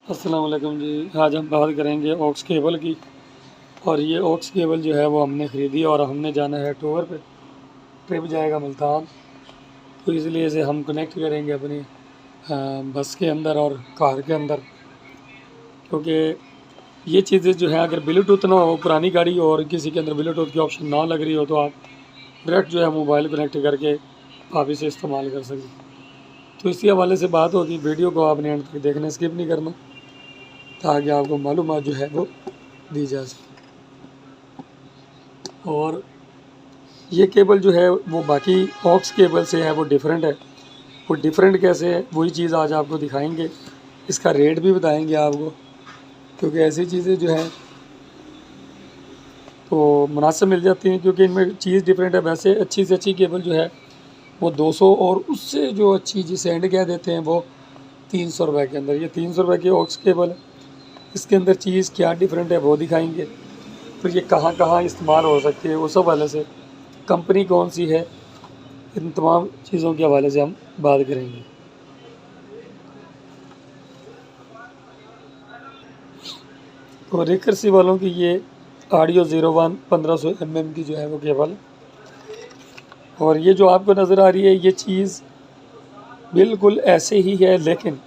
अस्सलाम वालेकुम जी। आज हम बात करेंगे ऑक्स केबल की। और ये ऑक्स केबल जो है वो हमने ख़रीदी और हमने जाना है टूर पे। ट्रिप जाएगा मुल्तान, तो इसलिए इसे हम कनेक्ट करेंगे अपनी बस के अंदर और कार के अंदर। क्योंकि ये चीज़ें जो है अगर ब्लूटूथ ना हो, पुरानी गाड़ी हो और किसी के अंदर ब्लूटूथ की ऑप्शन ना लग रही हो, तो आप डायरेक्ट जो है मोबाइल कनेक्ट करके आप इसे इस्तेमाल कर सकते। तो इसी हवाले से बात होगी। वीडियो को आपने एंड तक देखना, स्किप नहीं करना, ताकि आपको मालूमात जो है वो दी जा सके। और ये केबल जो है वो बाकी ऑक्स केबल से है वो डिफरेंट है। वो डिफरेंट कैसे है, वही चीज़ आज आपको दिखाएंगे। इसका रेट भी बताएंगे आपको, क्योंकि ऐसी चीज़ें जो है तो मुनासिब मिल जाती हैं, क्योंकि इनमें चीज़ डिफरेंट है। वैसे अच्छी से अच्छी केबल जो है वो 200, और उससे जो अच्छी जिसे एंड कह देते हैं वो 300 रुपये के अंदर। ये 300 रुपये की ऑक्स केबल है। इसके अंदर चीज़ क्या डिफरेंट है वो दिखाएंगे। फिर ये कहाँ कहाँ इस्तेमाल हो सकती है उस हवाले से, कंपनी कौन सी है, इन तमाम चीज़ों के हवाले से हम बात करेंगे। तो रिकर्सी वालों की ये ऑडियो 01 1500 mm की जो है वो केबल है। और ये जो आपको नज़र आ रही है ये चीज़ बिल्कुल ऐसे ही है, लेकिन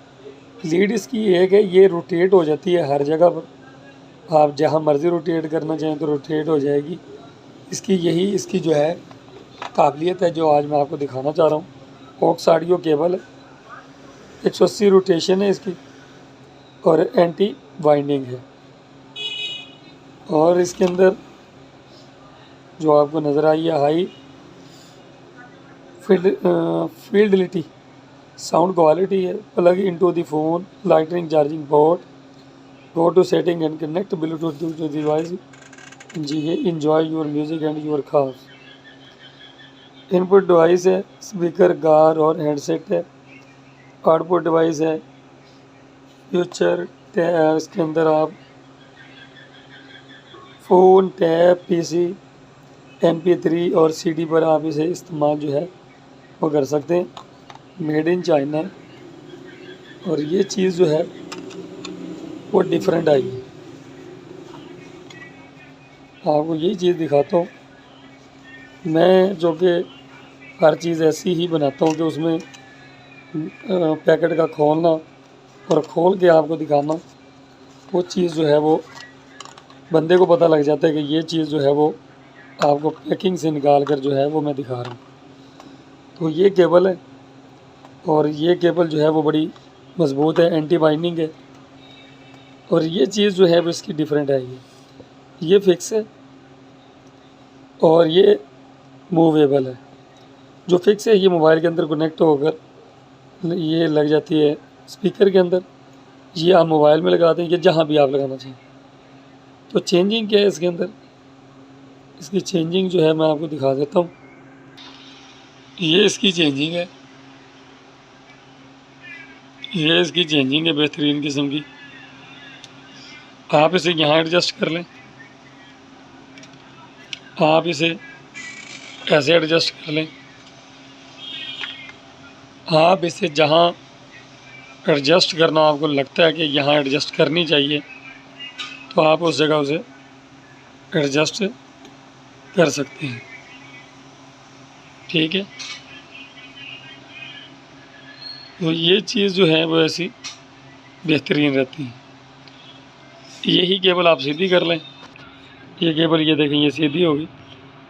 लीड इसकी एक है, ये रोटेट हो जाती है हर जगह पर। आप जहाँ मर्ज़ी रोटेट करना चाहें तो रोटेट हो जाएगी। इसकी जो है काबिलियत है, जो आज मैं आपको दिखाना चाह रहा हूँ। ऑक्स ऑडियो केबल है, 180 रोटेशन है इसकी, और एंटी वाइंडिंग है। और इसके अंदर जो आपको नज़र आई है हाई फील्डलिटी साउंड क्वालिटी है। Plug into the phone, lightning charging port, go to setting and connect bluetooth to device, जी है enjoy your music and your cars. Input device है स्पीकर, कार और हेडसेट है। आउटपुट डिवाइस है future इसके अंदर आप फ़ोन, टैब, पीसी, MP3 और CD पर आप इसे इस्तेमाल जो है वो कर सकते हैं। Made in China. और ये चीज़ जो है वो डिफरेंट आई है। आपको यही चीज़ दिखाता हूँ मैं, जो कि हर चीज़ ऐसी ही बनाता हूँ कि उसमें पैकेट का खोलना और खोल के आपको दिखाना, वो चीज़ जो है वो बंदे को पता लग जाता है कि ये चीज़ जो है वो आपको पैकिंग से निकाल कर जो है वो मैं दिखा रहा हूँ। तो ये केबल है, और ये केबल जो है वो बड़ी मज़बूत है, एंटी बाइंडिंग है। और ये चीज़ जो है वो इसकी डिफरेंट है। ये फिक्स है और ये मूवेबल है। जो फिक्स है ये मोबाइल के अंदर कनेक्ट होकर ये लग जाती है स्पीकर के अंदर। ये आप मोबाइल में लगाते हैं, ये जहाँ भी आप लगाना चाहिए। तो चेंजिंग क्या है इसके अंदर, इसकी चेंजिंग जो है मैं आपको दिखा देता हूँ। ये इसकी चेंजिंग है, ये इसकी चेंजिंग है बेहतरीन किस्म की। आप इसे यहाँ एडजस्ट कर लें, आप इसे ऐसे एडजस्ट कर लें। आप इसे जहाँ एडजस्ट करना आपको लगता है कि यहाँ एडजस्ट करनी चाहिए, तो आप उस जगह उसे एडजस्ट कर सकते हैं। ठीक है, तो ये चीज़ जो है वो ऐसी बेहतरीन रहती है। यही केबल आप सीधी कर लें। ये केबल ये देखें, ये सीधी होगी।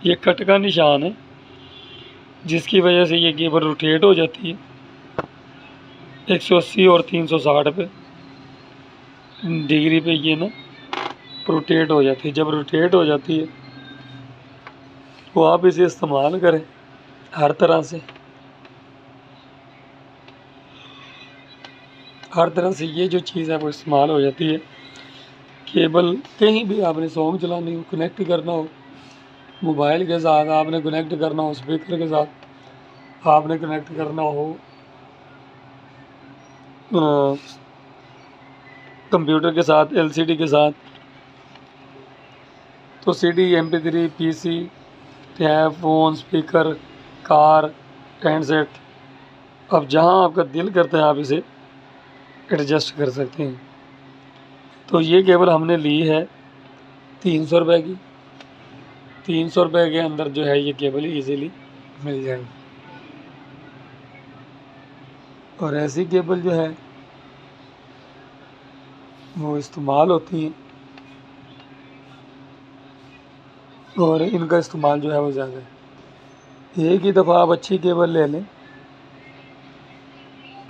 ये कट का निशान है, जिसकी वजह से ये केबल रोटेट हो जाती है 180 और 360 पे डिग्री पे। ये ना रोटेट हो जाती है। जब रोटेट हो जाती है तो आप इसे इस्तेमाल करें हर तरह से, हर तरह से ये जो चीज़ है वो इस्तेमाल हो जाती है। केबल कहीं भी आपने सॉन्ग चलानी हो, कनेक्ट करना हो मोबाइल के साथ, आपने कनेक्ट करना हो स्पीकर के साथ, आपने कनेक्ट करना हो कंप्यूटर के साथ, LCD के साथ, तो CD, MP3, PC, tab, phone, speaker, car, handset, अब जहाँ आपका दिल करता है आप इसे एडजस्ट कर सकते हैं। तो ये केबल हमने ली है 300 रुपये की। 300 रुपये के अंदर जो है ये केबल ईज़िली मिल जाएगी। और ऐसी केबल जो है वो इस्तेमाल होती हैं और इनका इस्तेमाल जो है वो ज़्यादा है। एक ही दफ़ा आप अच्छी केबल ले लें।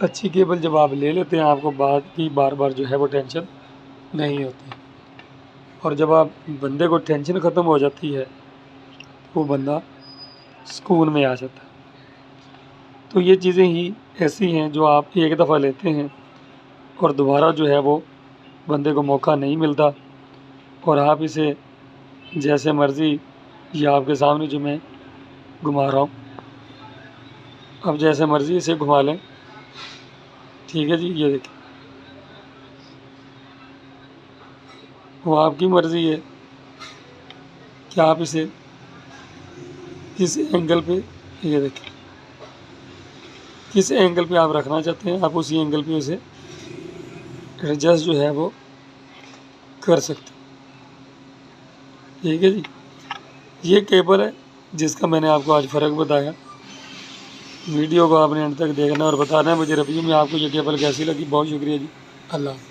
अच्छी केबल जब आप ले लेते हैं आपको बाद की बार बार जो है वो टेंशन नहीं होती। और जब आप बंदे को टेंशन ख़त्म हो जाती है वो बंदा सुकून में आ जाता है। तो ये चीज़ें ही ऐसी हैं जो आप एक दफ़ा लेते हैं और दोबारा जो है वो बंदे को मौका नहीं मिलता। और आप इसे जैसे मर्ज़ी, ये आपके सामने जो मैं घुमा रहा हूँ, अब जैसे मर्ज़ी इसे घुमा लें। ठीक है जी, ये देखिए, वो आपकी मर्ज़ी है कि आप इसे किस एंगल पे, ये देखिए, किस एंगल पे आप रखना चाहते हैं आप उसी एंगल पे उसे एडजस्ट जो है वो कर सकते हैं। ठीक है जी, ये केबल है जिसका मैंने आपको आज फ़र्क बताया। वीडियो को आपने अंत तक देखना और बताना है मुझे रिव्यू में आपको ये केबल कैसी लगी। बहुत शुक्रिया जी। अल्लाह।